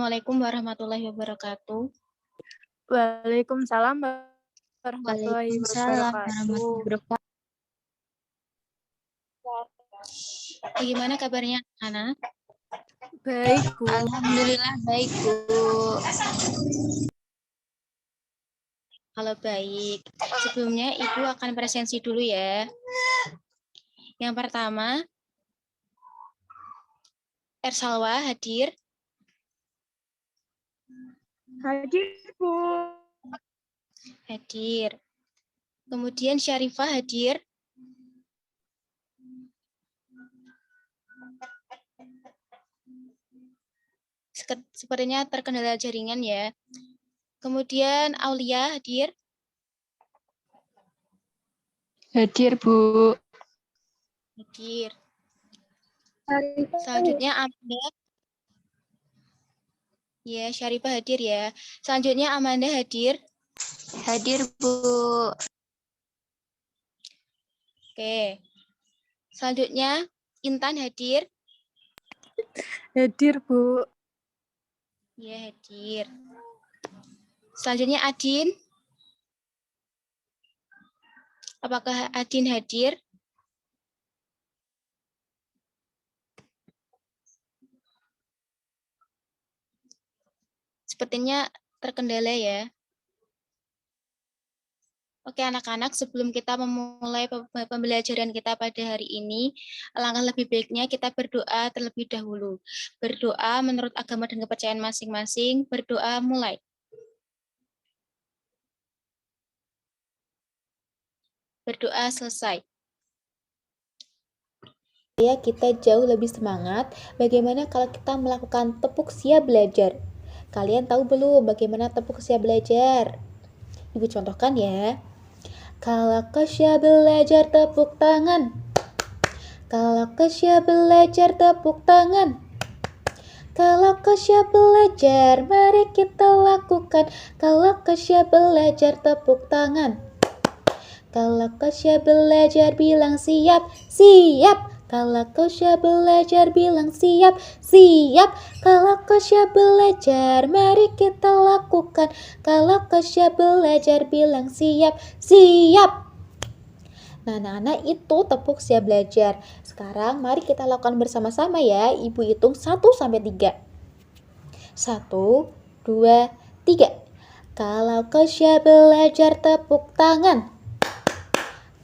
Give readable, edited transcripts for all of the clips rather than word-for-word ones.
Assalamualaikum warahmatullahi wabarakatuh. Waalaikumsalam warahmatullahi Waalaikumsalam warahmatullahi wabarakatuh. wabarakatuh. Bagaimana kabarnya anak? Baik, Bu. Alhamdulillah baik, Bu. Kalau baik, sebelumnya Ibu akan presensi dulu ya. Yang pertama, Ersalwa hadir. Hadir, Bu. Hadir. Kemudian Syarifah hadir. Sepertinya terkendala jaringan ya. Kemudian Aulia hadir. Hadir, Bu. Hadir. Selanjutnya Amanda. Ya, Syarifah hadir ya. Selanjutnya Amanda hadir. Hadir, Bu. Oke. Selanjutnya Intan hadir. Hadir, Bu. Ya, hadir. Selanjutnya Adin. Apakah Adin hadir? Sepertinya terkendala ya. Oke anak-anak, sebelum kita memulai pembelajaran kita pada hari ini, alangkah lebih baiknya kita berdoa terlebih dahulu. Berdoa menurut agama dan kepercayaan masing-masing, berdoa mulai. Berdoa selesai. Ya, kita jauh lebih semangat. Bagaimana kalau kita melakukan tepuk siap belajar? Kalian tahu belum bagaimana tepuk siap belajar? Ibu contohkan ya. Kalau Kasya belajar tepuk tangan. Kalau Kasya belajar tepuk tangan. Kalau Kasya belajar, mari kita lakukan. Kalau Kasya belajar tepuk tangan. Kalau Kasya belajar bilang siap, siap. Kalau Kasya belajar bilang siap, siap. Kalau Kasya belajar, mari kita lakukan. Kalau Kasya belajar bilang siap, siap. Nah, anak-anak itu tepuk siap belajar. Sekarang mari kita lakukan bersama-sama ya. Ibu hitung 1 sampai 3. 1, 2, 3. Kalau Kasya belajar tepuk tangan.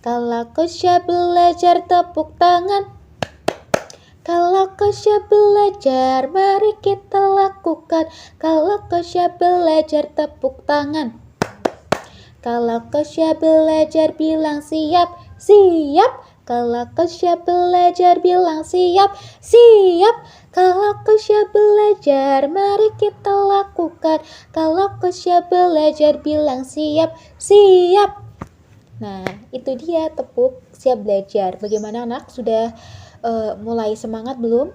Kalau Kasya belajar tepuk tangan. Kalau Kasya belajar, mari kita lakukan. Kalau Kasya belajar tepuk tangan. Kalau Kasya belajar bilang siap, siap. Kalau Kasya belajar bilang siap, siap. Kalau Kasya belajar, mari kita lakukan. Kalau Kasya belajar bilang siap, siap. Nah, itu dia tepuk siap belajar. Bagaimana anak? Sudah mulai semangat belum?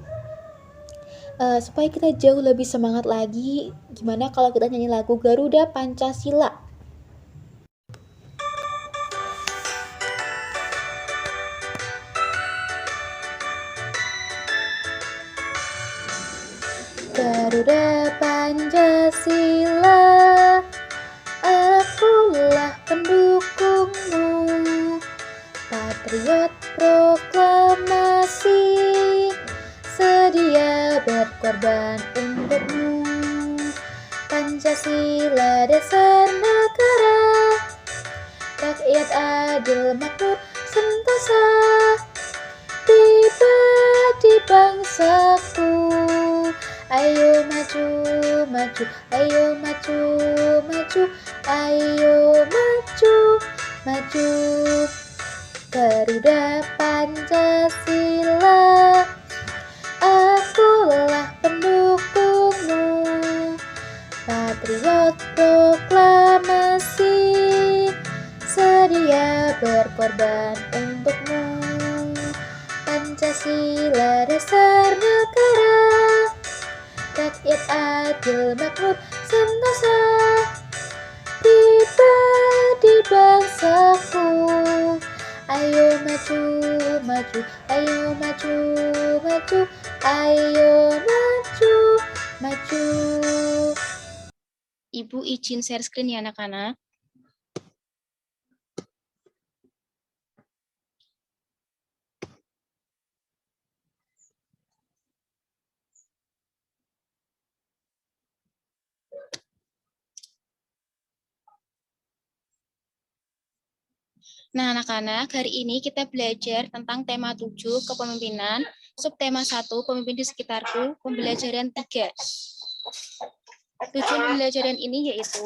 Supaya kita jauh lebih semangat lagi, gimana kalau kita nyanyi lagu Garuda Pancasila? Garuda Pancasila, akulah pendukungmu. Patriot proklamasi, sedia berkorban untukmu. Pancasila dasar negara, rakyat adil makmur sentosa. Tiba di bangsaku, ayo maju, maju, ayo maju, maju, ayo maju, maju. Garuda Pancasila, akulah pendukungmu. Patriot proklamasi, sedia berkorban untukmu. Pancasila dasar negara, rakyat adil makmur sentosa. Tiba di bangsaku, ayo maju, maju, ayo maju, maju, ayo maju, Maju. Ibu izin share screen ya anak-anak. Nah, anak-anak, hari ini kita belajar tentang tema 7, kepemimpinan, subtema 1, pemimpin di sekitarku, pembelajaran 3. Tujuan pembelajaran ini yaitu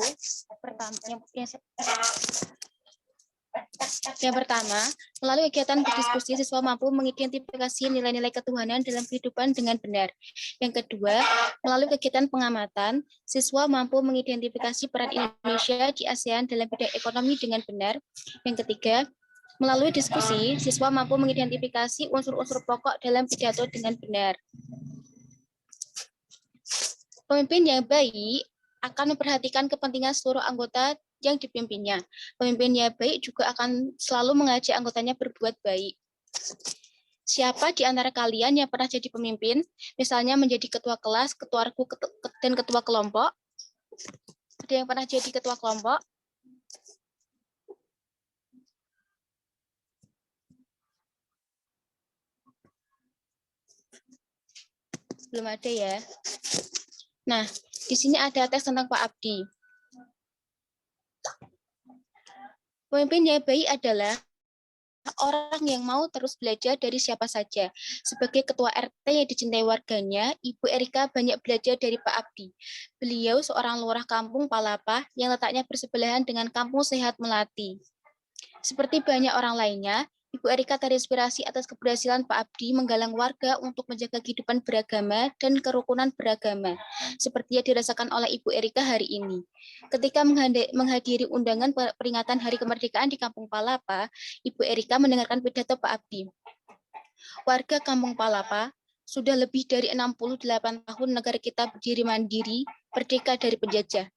yang pertama, melalui kegiatan berdiskusi, siswa mampu mengidentifikasi nilai-nilai ketuhanan dalam kehidupan dengan benar. Yang kedua, melalui kegiatan pengamatan, siswa mampu mengidentifikasi peran Indonesia di ASEAN dalam bidang ekonomi dengan benar. Yang ketiga, melalui diskusi, siswa mampu mengidentifikasi unsur-unsur pokok dalam pidato dengan benar. Pemimpin yang baik akan memperhatikan kepentingan seluruh anggota yang dipimpinnya. Pemimpin yang baik juga akan selalu mengajak anggotanya berbuat baik. Siapa di antara kalian yang pernah jadi pemimpin? Misalnya menjadi ketua kelas, ketua regu, dan ketua kelompok? Ada yang pernah jadi ketua kelompok? Belum ada ya? Nah, di sini ada tes tentang Pak Abdi. Pemimpin yang baik adalah orang yang mau terus belajar dari siapa saja. Sebagai ketua RT yang dicintai warganya, Ibu Erika banyak belajar dari Pak Abdi. Beliau seorang lurah kampung Palapa yang letaknya bersebelahan dengan kampung Sehat Melati. Seperti banyak orang lainnya, Ibu Erika terinspirasi atas keberhasilan Pak Abdi menggalang warga untuk menjaga kehidupan beragama dan kerukunan beragama, seperti yang dirasakan oleh Ibu Erika hari ini. Ketika menghadiri undangan peringatan Hari Kemerdekaan di Kampung Palapa, Ibu Erika mendengarkan pidato Pak Abdi. Warga Kampung Palapa, sudah lebih dari 68 tahun negara kita berdiri mandiri, merdeka dari penjajah.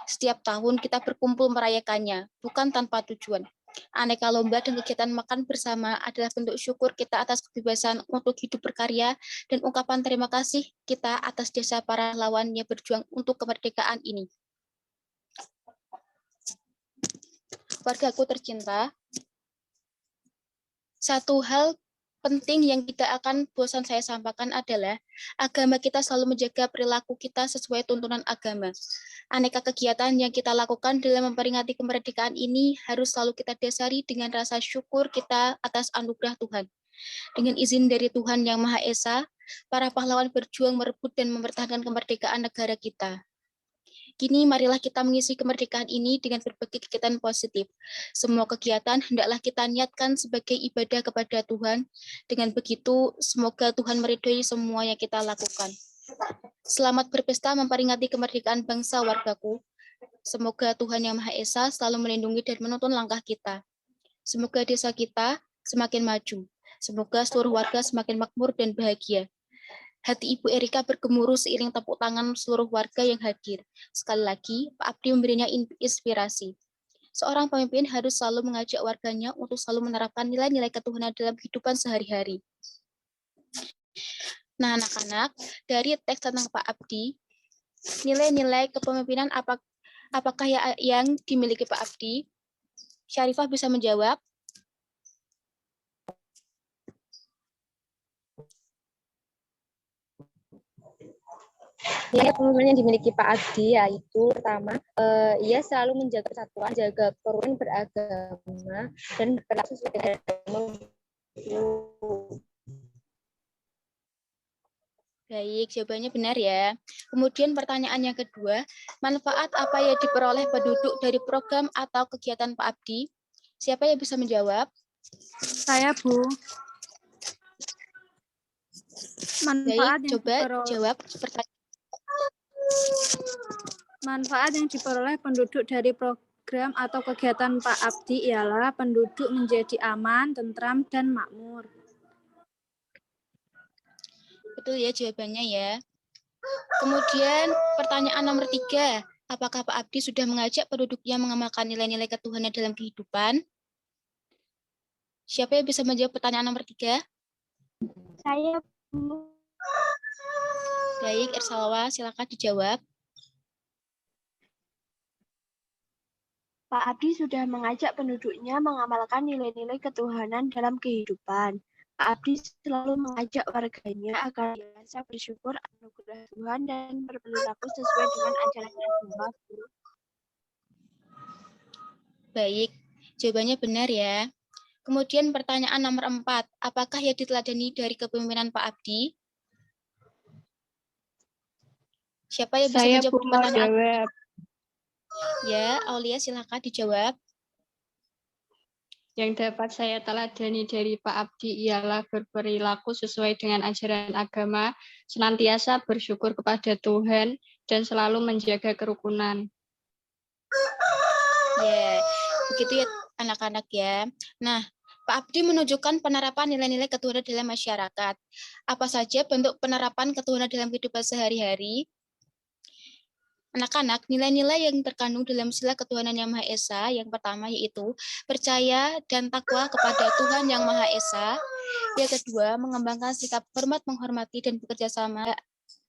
Setiap tahun kita berkumpul merayakannya, bukan tanpa tujuan. Aneka lomba dan kegiatan makan bersama adalah bentuk syukur kita atas kebebasan untuk hidup berkarya dan ungkapan terima kasih kita atas jasa para lawan yang berjuang untuk kemerdekaan ini. Wargaku tercinta, satu hal penting yang tidak akan bosan saya sampaikan adalah agama kita selalu menjaga perilaku kita sesuai tuntunan agama. Aneka kegiatan yang kita lakukan dalam memperingati kemerdekaan ini harus selalu kita dasari dengan rasa syukur kita atas anugerah Tuhan. Dengan izin dari Tuhan Yang Maha Esa, para pahlawan berjuang merebut dan mempertahankan kemerdekaan negara kita. Kini marilah kita mengisi kemerdekaan ini dengan berbagai kegiatan positif. Semua kegiatan hendaklah kita niatkan sebagai ibadah kepada Tuhan. Dengan begitu, semoga Tuhan meridhoi semua yang kita lakukan. Selamat berpesta memperingati kemerdekaan bangsa wargaku. Semoga Tuhan Yang Maha Esa selalu melindungi dan menuntun langkah kita. Semoga desa kita semakin maju. Semoga seluruh warga semakin makmur dan bahagia. Hati Ibu Erika bergemuruh seiring tepuk tangan seluruh warga yang hadir. Sekali lagi, Pak Abdi memberinya inspirasi. Seorang pemimpin harus selalu mengajak warganya untuk selalu menerapkan nilai-nilai ketuhanan dalam kehidupan sehari-hari. Nah, anak-anak, dari teks tentang Pak Abdi, nilai-nilai kepemimpinan apakah yang dimiliki Pak Abdi? Syarifah bisa menjawab. Nilai kepemimpinan yang dimiliki Pak Abdi yaitu pertama, ia selalu menjaga persatuan, jaga kerukunan beragama, dan berlaku sesuai dengan agama. Baik, jawabannya benar ya. Kemudian pertanyaan yang kedua, manfaat apa yang diperoleh penduduk dari program atau kegiatan Pak Abdi? Siapa yang bisa menjawab? Saya, Bu. Manfaat Baik, coba jawab pertanyaan. Manfaat yang diperoleh penduduk dari program atau kegiatan Pak Abdi ialah penduduk menjadi aman, tentram, dan makmur. Betul ya jawabannya ya. Kemudian pertanyaan nomor 3, apakah Pak Abdi sudah mengajak penduduknya mengamalkan nilai-nilai ketuhanan dalam kehidupan? Siapa yang bisa menjawab pertanyaan nomor 3? Saya, Bu. Baik, Ersalwa, silakan dijawab. Pak Abdi sudah mengajak penduduknya mengamalkan nilai-nilai ketuhanan dalam kehidupan. Pak Abdi selalu mengajak warganya agar biasa bersyukur anugerah Tuhan dan berperilaku sesuai dengan ajaran agama. Baik, jawabannya benar ya. Kemudian pertanyaan nomor 4, apakah yang diteladani dari kepemimpinan Pak Abdi? Siapa yang bisa Saya menjawab mau pertanyaan? jawab. Ya, Aulia silakan dijawab. Yang dapat saya teladani dari Pak Abdi ialah berperilaku sesuai dengan ajaran agama, senantiasa bersyukur kepada Tuhan, dan selalu menjaga kerukunan. Ya, begitu ya anak-anak ya. Nah, Pak Abdi menunjukkan penerapan nilai-nilai ketuhanan dalam masyarakat. Apa saja bentuk penerapan ketuhanan dalam kehidupan sehari-hari? Anak-anak, nilai-nilai yang terkandung dalam sila ketuhanan Yang Maha Esa, yang pertama yaitu percaya dan takwa kepada Tuhan Yang Maha Esa. Yang kedua, mengembangkan sikap hormat, menghormati, dan bekerja sama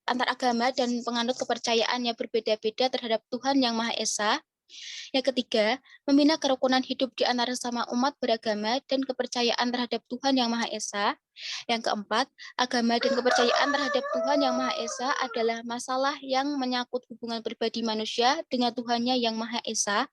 antar agama dan penganut kepercayaan yang berbeda-beda terhadap Tuhan Yang Maha Esa. Yang ketiga, membina kerukunan hidup di antara sesama umat beragama dan kepercayaan terhadap Tuhan Yang Maha Esa. Yang keempat, agama dan kepercayaan terhadap Tuhan Yang Maha Esa adalah masalah yang menyangkut hubungan pribadi manusia dengan Tuhannya Yang Maha Esa.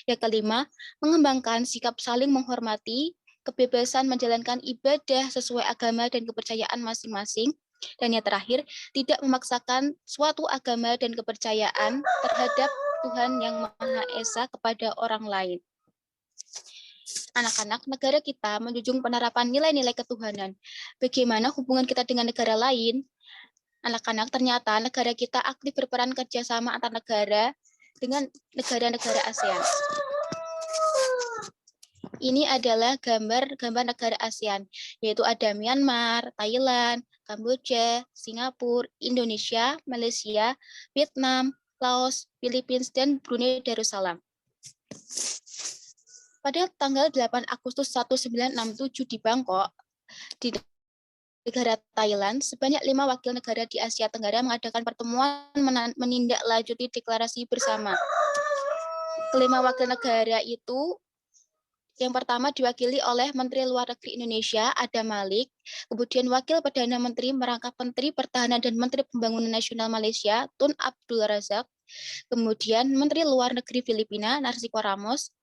Yang kelima, mengembangkan sikap saling menghormati, kebebasan menjalankan ibadah sesuai agama dan kepercayaan masing-masing. Dan yang terakhir, tidak memaksakan suatu agama dan kepercayaan terhadap Tuhan Yang Maha Esa kepada orang lain. Anak-anak, negara kita menjunjung penerapan nilai-nilai ketuhanan. Bagaimana hubungan kita dengan negara lain? Anak-anak, ternyata negara kita aktif berperan kerjasama antar negara dengan negara-negara ASEAN. Ini adalah gambar negara ASEAN, yaitu ada Myanmar, Thailand, Kamboja, Singapura, Indonesia, Malaysia, Vietnam, Laos, Filipina, dan Brunei Darussalam. Pada tanggal 8 Agustus 1967 di Bangkok, di negara Thailand, sebanyak 5 wakil negara di Asia Tenggara mengadakan pertemuan menindaklanjuti deklarasi bersama. Kelima wakil negara itu yang pertama diwakili oleh Menteri Luar Negeri Indonesia, Adam Malik, kemudian Wakil Perdana Menteri merangkap Menteri Pertahanan dan Menteri Pembangunan Nasional Malaysia, Tun Abdul Razak, kemudian Menteri Luar Negeri Filipina, Narcisco Ramos,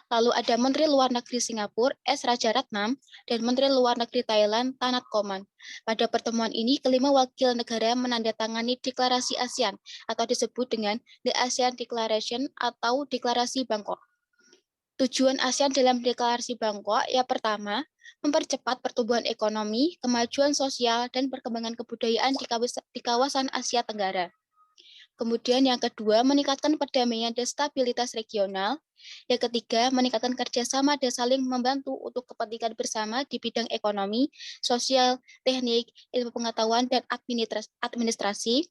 lalu ada Menteri Luar Negeri Singapura, S. Rajaratnam, dan Menteri Luar Negeri Thailand, Tanat Koman. Pada pertemuan ini, kelima wakil negara menandatangani Deklarasi ASEAN atau disebut dengan The ASEAN Declaration atau Deklarasi Bangkok. Tujuan ASEAN dalam Deklarasi Bangkok yang pertama, mempercepat pertumbuhan ekonomi, kemajuan sosial, dan perkembangan kebudayaan di kawasan Asia Tenggara. Kemudian yang kedua, meningkatkan perdamaian dan stabilitas regional. Yang ketiga, meningkatkan kerjasama dan saling membantu untuk kepentingan bersama di bidang ekonomi, sosial, teknik, ilmu pengetahuan, dan administrasi.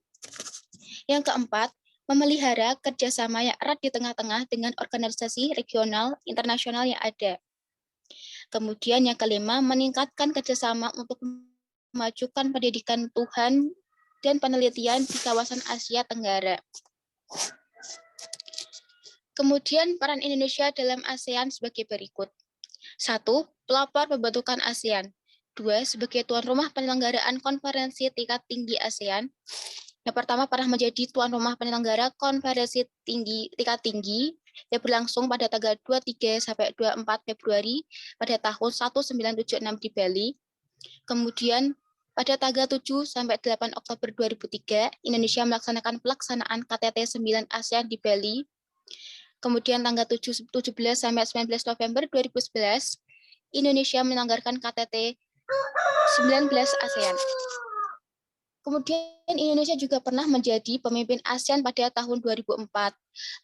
Yang keempat, memelihara kerjasama yang erat di tengah-tengah dengan organisasi regional internasional yang ada. Kemudian yang kelima, meningkatkan kerjasama untuk memajukan pendidikan Tuhan dan penelitian di kawasan Asia Tenggara. Kemudian peran Indonesia dalam ASEAN sebagai berikut. 1. Pelopor pembentukan ASEAN. 2. Sebagai tuan rumah penyelenggaraan konferensi tingkat tinggi ASEAN. Yang pertama pernah menjadi tuan rumah penyelenggara konferensi tingkat tinggi yang berlangsung pada tanggal 23 sampai 24 Februari pada tahun 1976 di Bali. Kemudian pada tanggal 7 sampai 8 Oktober 2003 Indonesia melaksanakan pelaksanaan KTT 9 ASEAN di Bali. Kemudian tanggal 17 sampai 19 November 2011 Indonesia menyelenggarakan KTT 19 ASEAN. Kemudian Indonesia juga pernah menjadi pemimpin ASEAN pada tahun 2004,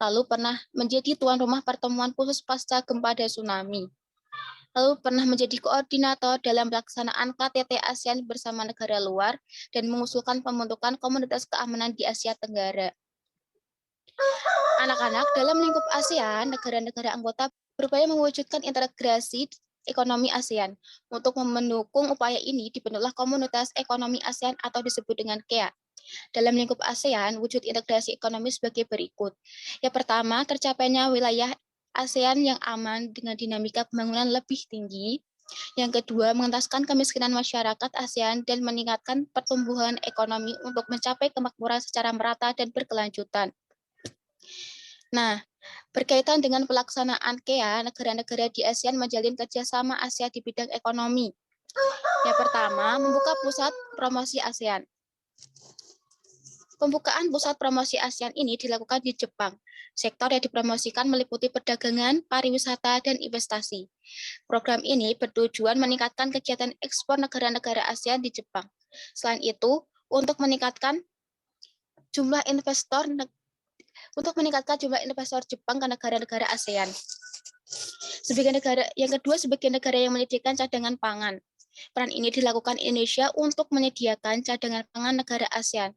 lalu pernah menjadi tuan rumah pertemuan khusus pasca gempa dan tsunami, lalu pernah menjadi koordinator dalam pelaksanaan KTT ASEAN bersama negara luar, dan mengusulkan pembentukan komunitas keamanan di Asia Tenggara. Anak-anak, dalam lingkup ASEAN, negara-negara anggota berupaya mewujudkan integrasi ekonomi ASEAN. Untuk mendukung upaya ini, dibentuklah Komunitas Ekonomi ASEAN atau disebut dengan KEA. Dalam lingkup ASEAN, wujud integrasi ekonomi sebagai berikut. Yang pertama, tercapainya wilayah ASEAN yang aman dengan dinamika pembangunan lebih tinggi. Yang kedua, mengentaskan kemiskinan masyarakat ASEAN dan meningkatkan pertumbuhan ekonomi untuk mencapai kemakmuran secara merata dan berkelanjutan. Nah, berkaitan dengan pelaksanaan KEA, negara-negara di ASEAN menjalin kerjasama Asia di bidang ekonomi. Yang pertama, membuka pusat promosi ASEAN. Pembukaan pusat promosi ASEAN ini dilakukan di Jepang. Sektor yang dipromosikan meliputi perdagangan, pariwisata, dan investasi. Program ini bertujuan meningkatkan kegiatan ekspor negara-negara ASEAN di Jepang. Selain itu, untuk meningkatkan jumlah investor Jepang ke negara-negara ASEAN. Yang kedua, sebagai negara yang menyediakan cadangan pangan. Peran ini dilakukan Indonesia untuk menyediakan cadangan pangan negara ASEAN.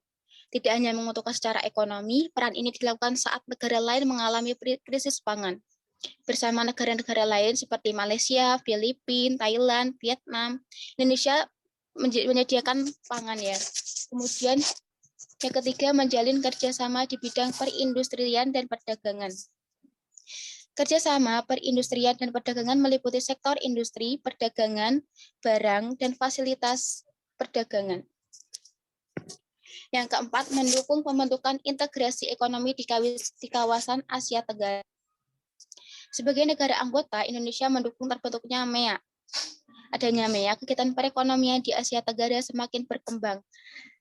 Tidak hanya menguntungkan secara ekonomi, peran ini dilakukan saat negara lain mengalami krisis pangan. Bersama negara-negara lain seperti Malaysia, Filipina, Thailand, Vietnam, Indonesia menyediakan pangan ya. Kemudian yang ketiga, menjalin kerjasama di bidang perindustrian dan perdagangan. Kerjasama perindustrian dan perdagangan meliputi sektor industri, perdagangan, barang, dan fasilitas perdagangan. Yang keempat, mendukung pembentukan integrasi ekonomi di kawasan Asia Tenggara. Sebagai negara anggota, Indonesia mendukung terbentuknya MEA. Adanya MEA, kegiatan perekonomian di Asia Tenggara semakin berkembang.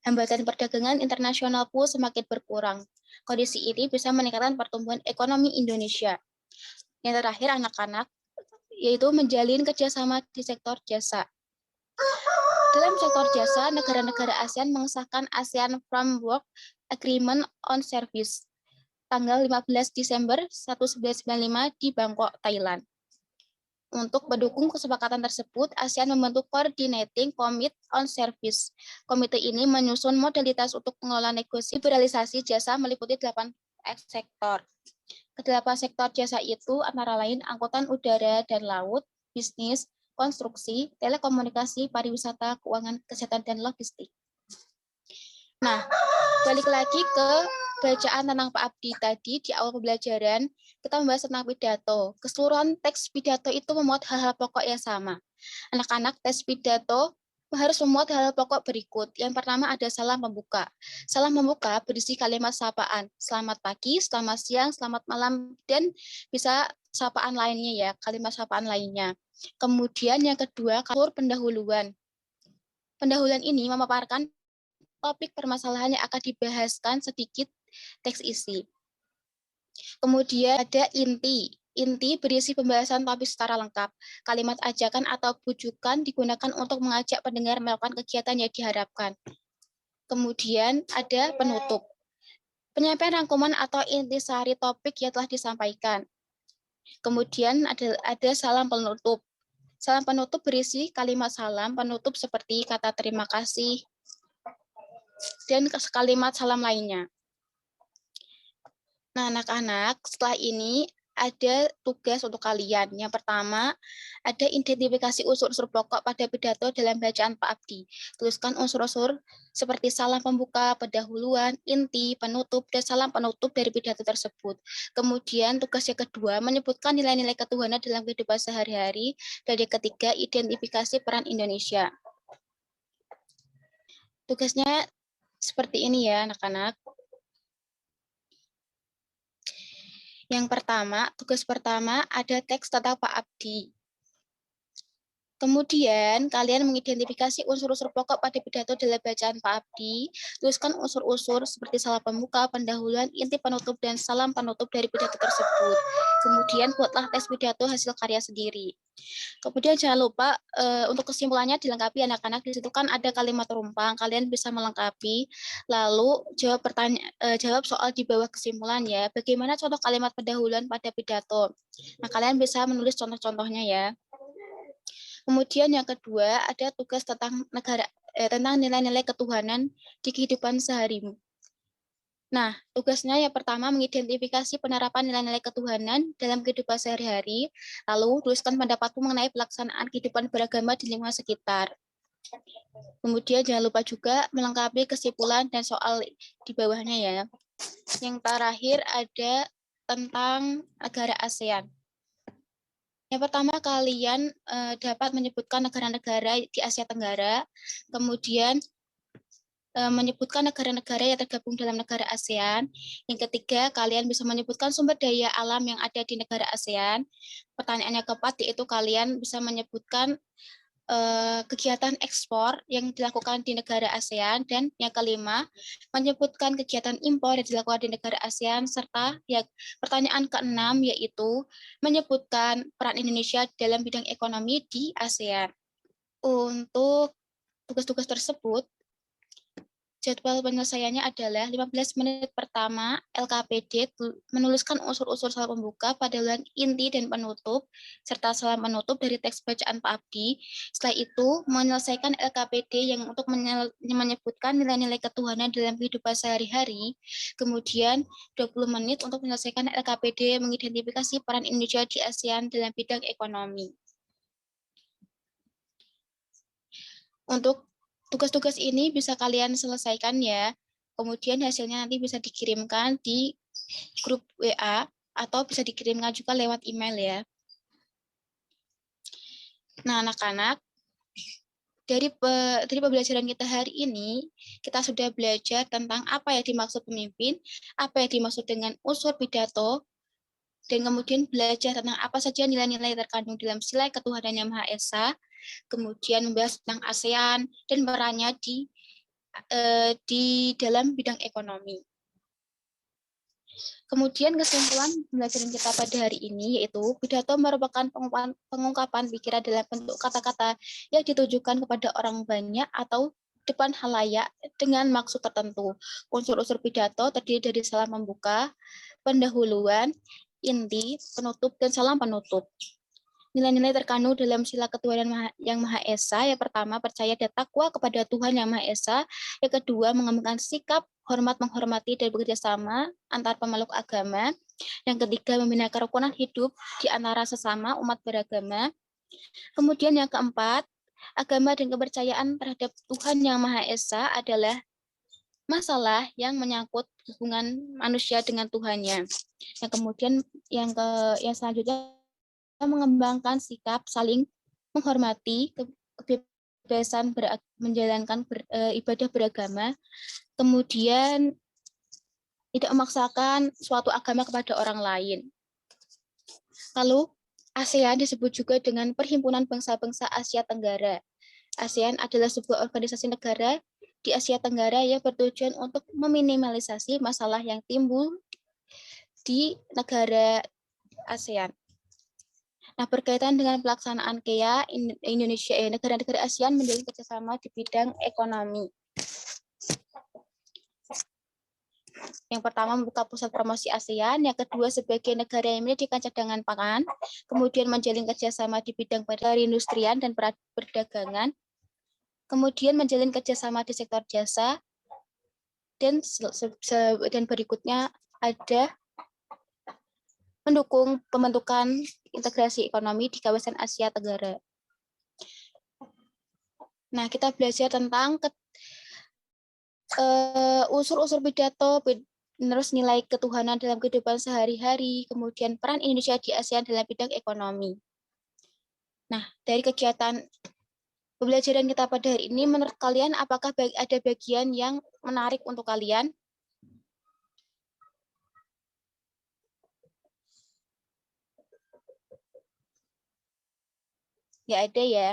Hambatan perdagangan internasional pun semakin berkurang. Kondisi ini bisa meningkatkan pertumbuhan ekonomi Indonesia. Yang terakhir, anak-anak, yaitu menjalin kerjasama di sektor jasa. Dalam sektor jasa, negara-negara ASEAN mengesahkan ASEAN Framework Agreement on Service tanggal 15 Desember 1995 di Bangkok, Thailand. Untuk mendukung kesepakatan tersebut, ASEAN membentuk Coordinating Committee on Service. Komite ini menyusun modalitas untuk mengelola negosiasi liberalisasi jasa meliputi 8 sektor. Kedelapan sektor jasa itu antara lain angkutan udara dan laut, bisnis, konstruksi, telekomunikasi, pariwisata, keuangan, kesehatan, dan logistik. Nah, balik lagi ke bacaan tentang Pak Abdi tadi di awal pembelajaran, kita membahas tentang pidato. Keseluruhan teks pidato itu memuat hal-hal pokok yang sama. Anak-anak, teks pidato harus memuat hal-hal pokok berikut. Yang pertama ada salam pembuka. Salam pembuka berisi kalimat sapaan. Selamat pagi, selamat siang, selamat malam, dan bisa sapaan lainnya ya, kalimat sapaan lainnya. Kemudian yang kedua, kalur pendahuluan. Pendahuluan ini memaparkan topik permasalahan yang akan dibahaskan sedikit teks isi. Kemudian ada inti. Inti berisi pembahasan topik secara lengkap. Kalimat ajakan atau bujukan digunakan untuk mengajak pendengar melakukan kegiatan yang diharapkan. Kemudian ada penutup. Penyampaian rangkuman atau intisari topik yang telah disampaikan. Kemudian ada salam penutup. Salam penutup berisi kalimat salam penutup seperti kata terima kasih dan kalimat salam lainnya. Nah, anak-anak, setelah ini ada tugas untuk kalian. Yang pertama, ada identifikasi unsur-unsur pokok pada pidato dalam bacaan Pak Abdi. Tuliskan unsur-unsur seperti salam pembuka, pendahuluan, inti, penutup, dan salam penutup dari pidato tersebut. Kemudian tugas yang kedua, menyebutkan nilai-nilai ketuhanan dalam kehidupan sehari-hari. Dan yang ketiga, identifikasi peran Indonesia. Tugasnya seperti ini ya, anak-anak. Yang pertama, tugas pertama ada teks tentang Pak Abdi. Kemudian, kalian mengidentifikasi unsur-unsur pokok pada pidato dalam bacaan Pak Abdi. Tuliskan unsur-unsur seperti salam pembuka, pendahuluan, inti penutup, dan salam penutup dari pidato tersebut. Kemudian, buatlah teks pidato hasil karya sendiri. Kemudian, jangan lupa untuk kesimpulannya dilengkapi anak-anak. Di situ kan ada kalimat rumpang, kalian bisa melengkapi. Lalu, jawab soal di bawah kesimpulan ya. Bagaimana contoh kalimat pendahuluan pada pidato? Nah, kalian bisa menulis contoh-contohnya ya. Kemudian yang kedua ada tugas tentang nilai-nilai ketuhanan di kehidupan sehari-hari. Nah, tugasnya yang pertama mengidentifikasi penerapan nilai-nilai ketuhanan dalam kehidupan sehari-hari, lalu tuliskan pendapatmu mengenai pelaksanaan kehidupan beragama di lingkungan sekitar. Kemudian jangan lupa juga melengkapi kesimpulan dan soal di bawahnya ya. Yang terakhir ada tentang negara ASEAN. Yang pertama, kalian dapat menyebutkan negara-negara di Asia Tenggara, kemudian menyebutkan negara-negara yang tergabung dalam negara ASEAN. Yang ketiga, kalian bisa menyebutkan sumber daya alam yang ada di negara ASEAN. Pertanyaannya keempat, yaitu kalian bisa menyebutkan kegiatan ekspor yang dilakukan di negara ASEAN, dan yang kelima menyebutkan kegiatan impor yang dilakukan di negara ASEAN, serta ya, pertanyaan keenam yaitu menyebutkan peran Indonesia dalam bidang ekonomi di ASEAN. Untuk tugas-tugas tersebut, jadwal penyelesaiannya adalah 15 menit pertama LKPD menuliskan unsur-unsur salam pembuka, padawan inti dan penutup, serta salam penutup dari teks bacaan Pak Abdi. Setelah itu, menyelesaikan LKPD yang untuk menyebutkan nilai-nilai ketuhanan dalam kehidupan sehari-hari. Kemudian 20 menit untuk menyelesaikan LKPD mengidentifikasi peran Indonesia di ASEAN dalam bidang ekonomi. Untuk tugas-tugas ini bisa kalian selesaikan ya. Kemudian hasilnya nanti bisa dikirimkan di grup WA atau bisa dikirimkan juga lewat email ya. Nah, anak-anak, dari pembelajaran kita hari ini, kita sudah belajar tentang apa yang dimaksud pemimpin, apa yang dimaksud dengan unsur pidato, dan kemudian belajar tentang apa saja nilai-nilai terkandung dalam sila ketuhanan Yang Maha Esa, kemudian membahas tentang ASEAN dan perannya di dalam bidang ekonomi. Kemudian kesimpulan pembelajaran kita pada hari ini yaitu pidato merupakan pengungkapan pikiran dalam bentuk kata-kata yang ditujukan kepada orang banyak atau depan halayak dengan maksud tertentu. Unsur-unsur pidato terdiri dari salam pembuka, pendahuluan, inti, penutup, dan salam penutup. Nilai-nilai terkandung dalam sila ketuhanan Yang Maha Esa. Yang pertama, percaya dan takwa kepada Tuhan Yang Maha Esa. Yang kedua, mengembangkan sikap hormat, menghormati, dan bekerja sama antar pemeluk agama. Yang ketiga, membina kerukunan hidup di antara sesama umat beragama. Kemudian yang keempat, agama dan kepercayaan terhadap Tuhan Yang Maha Esa adalah masalah yang menyangkut hubungan manusia dengan Tuhannya. Yang kemudian yang selanjutnya, mengembangkan sikap saling menghormati, kebebasan menjalankan ibadah beragama, kemudian tidak memaksakan suatu agama kepada orang lain. Lalu, ASEAN disebut juga dengan Perhimpunan Bangsa-Bangsa Asia Tenggara. ASEAN adalah sebuah organisasi negara di Asia Tenggara yang bertujuan untuk meminimalisasi masalah yang timbul di negara ASEAN. Nah, berkaitan dengan pelaksanaan KEA, Indonesia, negara-negara ASEAN menjalin kerjasama di bidang ekonomi. Yang pertama, membuka pusat promosi ASEAN. Yang kedua, sebagai negara yang menyediakan cadangan pangan. Kemudian menjalin kerjasama di bidang perindustrian dan perdagangan. Kemudian menjalin kerjasama di sektor jasa. Dan berikutnya ada mendukung pembentukan integrasi ekonomi di kawasan Asia Tenggara. Nah, kita belajar tentang unsur-unsur pidato, terus nilai ketuhanan dalam kehidupan sehari-hari, kemudian peran Indonesia di ASEAN dalam bidang ekonomi. Nah, dari kegiatan pembelajaran kita pada hari ini, menurut kalian apakah ada bagian yang menarik untuk kalian? Nggak ada ya.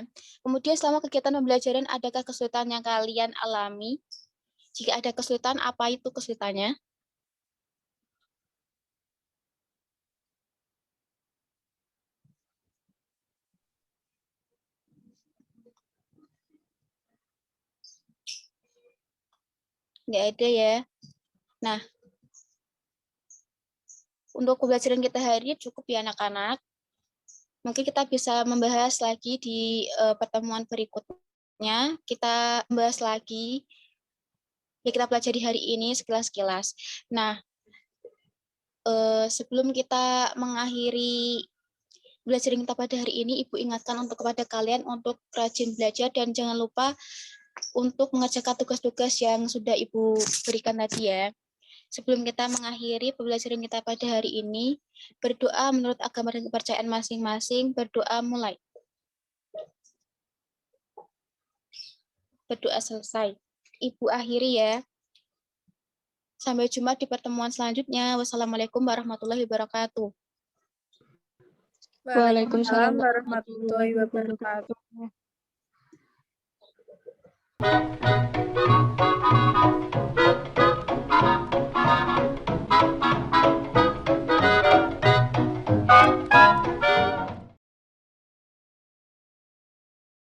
Kemudian selama kegiatan pembelajaran, adakah kesulitan yang kalian alami? Jika ada kesulitan, apa itu kesulitannya? Nggak ada ya. Nah, untuk pembelajaran kita hari ini cukup ya anak-anak. Mungkin kita bisa membahas lagi di pertemuan berikutnya. Kita membahas lagi yang kita pelajari hari ini sekilas-kilas. Nah, sebelum kita mengakhiri belajar kita pada hari ini, Ibu ingatkan untuk kepada kalian untuk rajin belajar dan jangan lupa untuk mengerjakan tugas-tugas yang sudah Ibu berikan tadi ya. Sebelum kita mengakhiri pembelajaran kita pada hari ini, berdoa menurut agama dan kepercayaan masing-masing, berdoa mulai. Berdoa selesai. Ibu akhiri ya. Sampai jumpa di pertemuan selanjutnya. Wassalamualaikum warahmatullahi wabarakatuh. Waalaikumsalam warahmatullahi wabarakatuh.